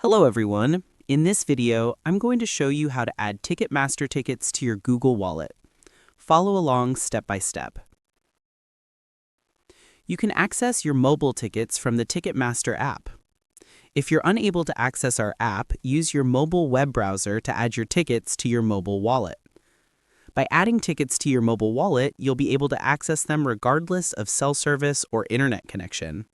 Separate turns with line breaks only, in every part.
Hello everyone. In this video, I'm going to show you how to add Ticketmaster tickets to your Google Wallet. Follow along step by step. You can access your mobile tickets from the Ticketmaster app. If you're unable to access our app, use your mobile web browser to add your tickets to your mobile wallet. By adding tickets to your mobile wallet, you'll be able to access them regardless of cell service or internet connection.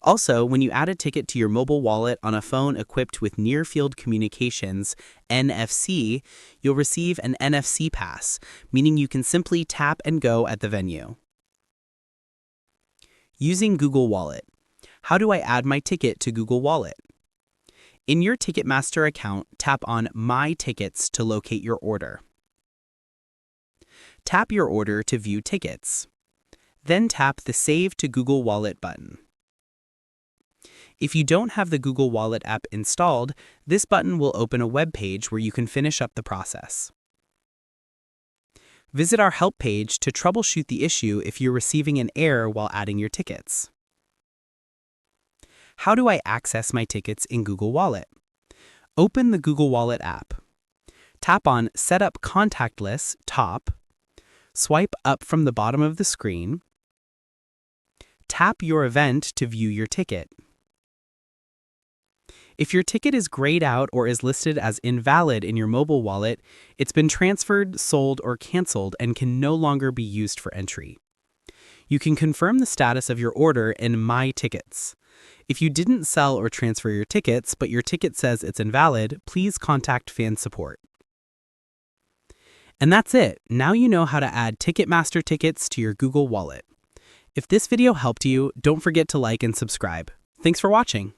Also, when you add a ticket to your mobile wallet on a phone equipped with Near-Field Communications (NFC), you'll receive an NFC pass, meaning you can simply tap and go at the venue. Using Google Wallet. How do I add my ticket to Google Wallet? In your Ticketmaster account, tap on My Tickets to locate your order. Tap your order to view tickets. Then tap the Save to Google Wallet button. If you don't have the Google Wallet app installed, this button will open a web page where you can finish up the process. Visit our help page to troubleshoot the issue if you're receiving an error while adding your tickets. How do I access my tickets in Google Wallet? Open the Google Wallet app. Tap on Set up Contactless top. Swipe up from the bottom of the screen. Tap your event to view your ticket. If your ticket is grayed out or is listed as invalid in your mobile wallet, it's been transferred, sold, or canceled and can no longer be used for entry. You can confirm the status of your order in My Tickets. If you didn't sell or transfer your tickets, but your ticket says it's invalid, please contact fan support. And that's it. Now you know how to add Ticketmaster tickets to your Google Wallet. If this video helped you, don't forget to like and subscribe. Thanks for watching.